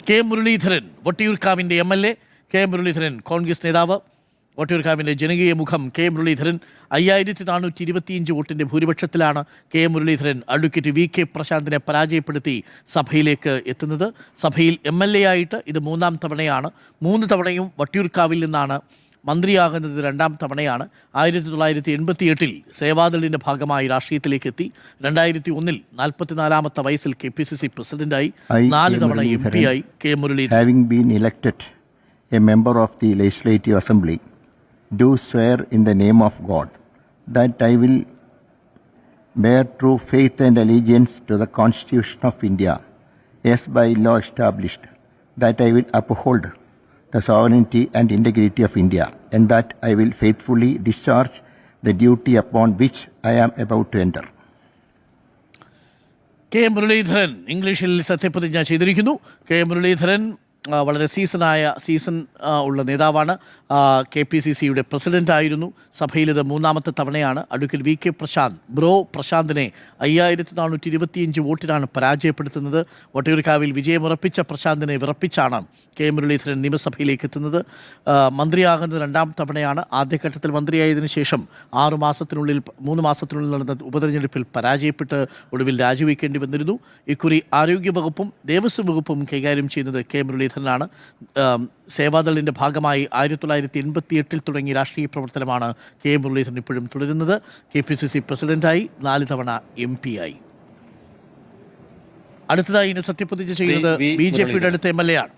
K Muraleedharan വട്ടിയൂർക്കാവിൻ്റെ MLA. K Muraleedharan Congress നേതാവ്. വട്ടിയൂർക്കാവിൻ്റെ ജനകീയ മുഖം കെ മുരളീധരൻ 5425 വോട്ടിൻ്റെ ഭൂരിപക്ഷത്തിലാണ് കെ മുരളീധരൻ അഡ്വക്കേറ്റ് VK പ്രശാന്തിനെ പരാജയപ്പെടുത്തി സഭയിലേക്ക് എത്തുന്നത്. സഭയിൽ MLA ആയിട്ട് ഇത് 3ാം തവണയാണ്. 3 തവണയും വട്ടിയൂർക്കാവിൽ നിന്നാണ്. മന്ത്രിയാകുന്നത് 2ാം തവണയാണ്. 1988 സേവാദളിൻ്റെ ഭാഗമായി രാഷ്ട്രീയത്തിലേക്ക് എത്തി. 2001 44ാമത്തെ വയസ്സിൽ KPCC പ്രസിഡന്റായി. 4 തവണ MP ആയി K Muraleedharan. Having been elected a member of the Legislative Assembly, do swear in the name of God that I will bear true faith and allegiance to the Constitution of India as by law established, that I will uphold the sovereignty and integrity of India, and that I will faithfully discharge the duty upon which I am about to enter. K Muraleedharan ഇംഗ്ലീഷിൽ സത്യപ്രതിജ്ഞ ചെയ്തിരിക്കുന്നു. K Muraleedharan വളരെ season ഉള്ള നേതാവാണ്. KPCCയുടെ പ്രസിഡൻ്റായിരുന്നു. സഭയിൽ ഇത് 3ാമത്തെ തവണയാണ്. അഡ്വക്കേറ്റ് VK പ്രശാന്ത് പ്രശാന്തിനെ 5425 വോട്ടിനാണ് പരാജയപ്പെടുത്തുന്നത്. വട്ടിയൂർക്കാവിൽ വിജയമുറപ്പിച്ച പ്രശാന്തിനെ വിറപ്പിച്ചാണ് കെ മുരളീധരൻ നിയമസഭയിലേക്ക് എത്തുന്നത്. മന്ത്രിയാകുന്നത് 2ാം തവണയാണ്. ആദ്യഘട്ടത്തിൽ മന്ത്രിയായതിനു ശേഷം 3 മാസത്തിനുള്ളിൽ നടന്ന ഉപതെരഞ്ഞെടുപ്പിൽ പരാജയപ്പെട്ട് ഒടുവിൽ രാജിവെക്കേണ്ടി വന്നിരുന്നു. ഇക്കുറി ആരോഗ്യവകുപ്പും ദേവസ്വം വകുപ്പും കൈകാര്യം ചെയ്യുന്നത് കെ മുരളീധരനാണ്. സേവാദളിൻ്റെ ഭാഗമായി 1988 തുടങ്ങിയ രാഷ്ട്രീയ പ്രവർത്തനമാണ് കെ മുരളീധരൻ ഇപ്പോഴും തുടരുന്നത്. KPCC പ്രസിഡന്റായി 4 തവണ MP ആയി. അടുത്തതായി ഇനി സത്യപ്രതിജ്ഞ ചെയ്യുന്നത് BJPയുടെ അടുത്ത MLA ആണ്.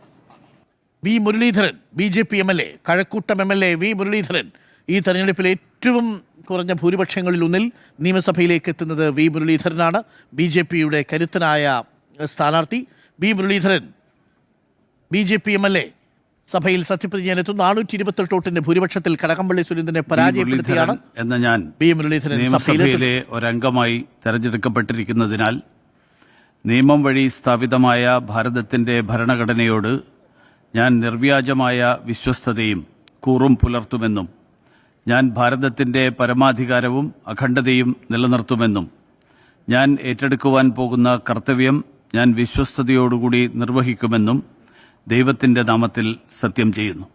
V Muraleedharan BJP MLA, Kazhakoottam MLA V Muraleedharan ഈ തെരഞ്ഞെടുപ്പിൽ ഏറ്റവും കുറഞ്ഞ ഭൂരിപക്ഷങ്ങളിലൊന്നിൽ നിയമസഭയിലേക്ക് എത്തുന്നത് വി മുരളീധരനാണ്. BJPയുടെ കരുത്തനായ സ്ഥാനാർത്ഥി വി മുരളീധരൻ BJP MLA സഭയിൽ സത്യപ്രതിജ്ഞയിലെത്തുന്നു. 428 വോട്ടിന്റെ ഭൂരിപക്ഷത്തിൽ കടകംപള്ളി സുരേന്ദ്രനെ പരാജയപ്പെടുത്തിയാണ് എന്ന ഞാൻ വി മുരളീധരൻ നിയമസഭയിലെ ഒരംഗമായി തെരഞ്ഞെടുക്കപ്പെട്ടിരിക്കുന്നതിനാൽ നിയമം വഴി സ്ഥാപിതമായ ഭാരതത്തിന്റെ ഭരണഘടനയോട് ഞാൻ നിർവ്യാജമായ വിശ്വസ്തതയും കൂറും പുലർത്തുമെന്നും ഞാൻ ഭാരതത്തിന്റെ പരമാധികാരവും അഖണ്ഡതയും നിലനിർത്തുമെന്നും ഞാൻ ഏറ്റെടുക്കുവാൻ പോകുന്ന കർത്തവ്യം ഞാൻ വിശ്വസ്തയോടുകൂടി നിർവഹിക്കുമെന്നും ദൈവത്തിന്റെ നാമത്തിൽ സത്യം ചെയ്യുന്നു.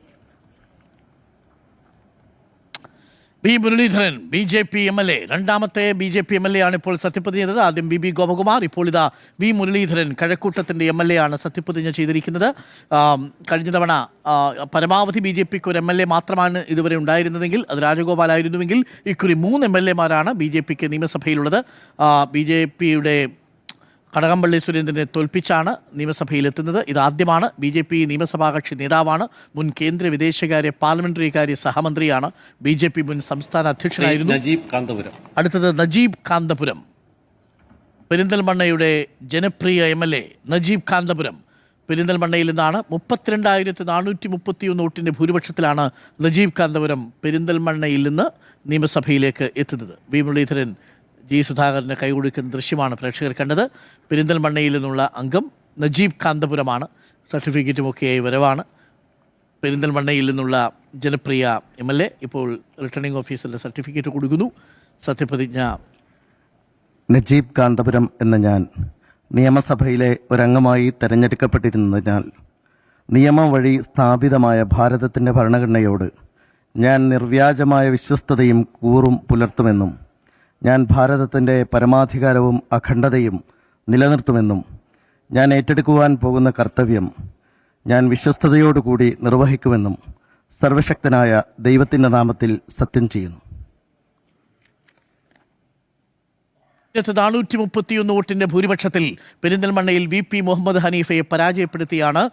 വി മുരളീധരൻ BJP MLA, രണ്ടാമത്തെ BJP MLA ആണ് ഇപ്പോൾ സത്യപ്രതിജ്ഞ ചെയ്തത്. ആദ്യം BB ഗോപകുമാർ, ഇപ്പോൾ ഇതാ വി മുരളീധരൻ കഴക്കൂട്ടത്തിൻ്റെ MLA ആണ് സത്യപ്രതിജ്ഞ ചെയ്തിരിക്കുന്നത്. കഴിഞ്ഞ തവണ പരമാവധി BJPക്ക് ഒരു MLA മാത്രമാണ് ഇതുവരെ ഉണ്ടായിരുന്നതെങ്കിൽ അത് രാജഗോപാലായിരുന്നുവെങ്കിൽ ഇക്കുറി 3 MLAമാരാണ് BJPക്ക് നിയമസഭയിലുള്ളത്. BJPയുടെ കടകംപള്ളി സുരേന്ദ്രനെ തോൽപ്പിച്ചാണ് നിയമസഭയിലെത്തുന്നത്. ഇതാദ്യമാണ്. BJP നിയമസഭാ കക്ഷി നേതാവാണ്. മുൻ കേന്ദ്ര വിദേശകാര്യ പാർലമെന്ററി കാര്യ സഹമന്ത്രിയാണ്. BJP മുൻ സംസ്ഥാന അധ്യക്ഷനായിരുന്നു. അടുത്തത് നജീബ് കാന്തപുരം, പെരിന്തൽമണ്ണയുടെ ജനപ്രിയ MLA നജീബ് കാന്തപുരം പെരിന്തൽമണ്ണയിൽ നിന്നാണ്. 32,431 വോട്ടിൻ്റെ ഭൂരിപക്ഷത്തിലാണ് നജീബ് കാന്തപുരം പെരിന്തൽമണ്ണയിൽ നിന്ന് നിയമസഭയിലേക്ക് എത്തുന്നത്. V Muraleedharan G. സുധാകരന് കൈകൊടുക്കുന്ന ദൃശ്യമാണ് പ്രേക്ഷകർ കണ്ടത്. പെരിന്തൽമണ്ണയിൽ നിന്നുള്ള അംഗം നജീബ് കാന്തപുരമാണ്. സർട്ടിഫിക്കറ്റുമൊക്കെയായി വരവാണ്. പെരിന്തൽമണ്ണയിൽ നിന്നുള്ള ജനപ്രിയ MLA ഇപ്പോൾ റിട്ടേണിംഗ് ഓഫീസറുടെ സർട്ടിഫിക്കറ്റ് കൊടുക്കുന്നു. സത്യപ്രതിജ്ഞ. നജീബ് കാന്തപുരം എന്ന ഞാൻ നിയമസഭയിലെ ഒരംഗമായി തെരഞ്ഞെടുക്കപ്പെട്ടിരുന്നതിനാൽ നിയമം വഴി സ്ഥാപിതമായ ഭാരതത്തിൻ്റെ ഭരണഘടനയോട് ഞാൻ നിർവ്യാജമായ വിശ്വസ്തതയും കൂറും പുലർത്തുമെന്നും ഞാൻ ഭാരതത്തിൻ്റെ പരമാധികാരവും അഖണ്ഡതയും നിലനിർത്തുമെന്നും ഞാൻ ഏറ്റെടുക്കുവാൻ പോകുന്ന കർത്തവ്യം ഞാൻ വിശ്വസ്തയോടുകൂടി നിർവഹിക്കുമെന്നും സർവശക്തനായ ദൈവത്തിൻ്റെ നാമത്തിൽ സത്യം ചെയ്യുന്നു. 431 വോട്ടിൻ്റെ ഭൂരിപക്ഷത്തിൽ പെരിന്തൽമണ്ണയിൽ VP മുഹമ്മദ് ഹനീഫയെ പരാജയപ്പെടുത്തിയാണ്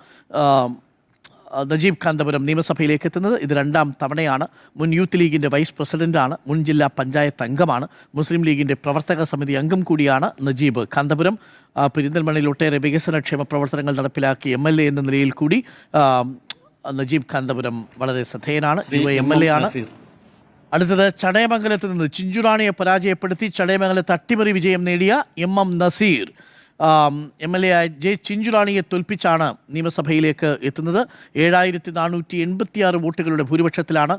നജീബ് കാന്തപുരം നിയമസഭയിലേക്ക് എത്തുന്നത്. ഇത് 2ാം തവണയാണ്. മുൻ യൂത്ത് ലീഗിൻ്റെ വൈസ് പ്രസിഡന്റാണ്. മുൻ ജില്ലാ പഞ്ചായത്ത് അംഗമാണ്. മുസ്ലിം ലീഗിൻ്റെ പ്രവർത്തക സമിതി അംഗം കൂടിയാണ് നജീബ് കാന്തപുരം. പെരിന്തൽമണ്ണയിൽ ഒട്ടേറെ വികസനക്ഷേമ പ്രവർത്തനങ്ങൾ നടപ്പിലാക്കിയ MLA എന്ന നിലയിൽ കൂടി നജീബ് കാന്തപുരം വളരെ ശ്രദ്ധേയനാണ്. MLA ആണ്. അടുത്തത് ചടയമംഗലത്ത് നിന്ന് ചിഞ്ചുറാണിയെ പരാജയപ്പെടുത്തി ചടയമംഗലത്ത് അട്ടിമറി വിജയം നേടിയ MM നസീർ MLA ആയ J. ചിഞ്ചുറാണിയെ തോൽപ്പിച്ചാണ് നിയമസഭയിലേക്ക് എത്തുന്നത്. 7486 വോട്ടുകളുടെ ഭൂരിപക്ഷത്തിലാണ്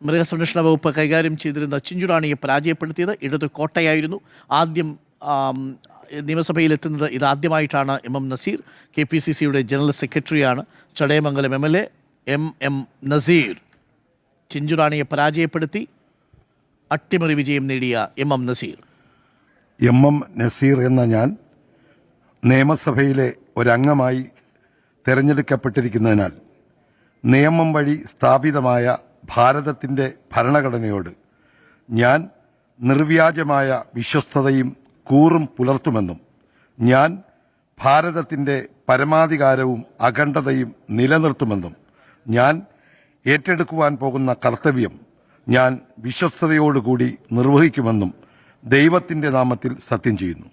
മൃഗസംരക്ഷണ വകുപ്പ് കൈകാര്യം ചെയ്തിരുന്ന ചിഞ്ചുറാണിയെ പരാജയപ്പെടുത്തിയത്. ഇടത് കോട്ടയായിരുന്നു. ആദ്യം നിയമസഭയിലെത്തുന്നത് ഇതാദ്യമായിട്ടാണ് എം നസീർ. KPCCയുടെ ജനറൽ സെക്രട്ടറിയാണ്. ചടയമംഗലം MLA എം നസീർ ചിഞ്ചുറാണിയെ പരാജയപ്പെടുത്തി അട്ടിമറി വിജയം നേടിയ എം നസീർ. എം നസീർ എന്ന ഞാൻ നിയമസഭയിലെ ഒരംഗമായി തെരഞ്ഞെടുക്കപ്പെട്ടിരിക്കുന്നതിനാൽ നിയമം വഴി സ്ഥാപിതമായ ഭാരതത്തിൻ്റെ ഭരണഘടനയോട് ഞാൻ നിർവ്യാജമായ വിശ്വസ്തതയും കൂറും പുലർത്തുമെന്നും ഞാൻ ഭാരതത്തിൻ്റെ പരമാധികാരവും അഖണ്ഡതയും നിലനിർത്തുമെന്നും ഞാൻ ഏറ്റെടുക്കുവാൻ പോകുന്ന കർത്തവ്യം ഞാൻ വിശ്വസ്തയോടുകൂടി നിർവഹിക്കുമെന്നും ദൈവത്തിൻ്റെ നാമത്തിൽ സത്യം ചെയ്യുന്നു.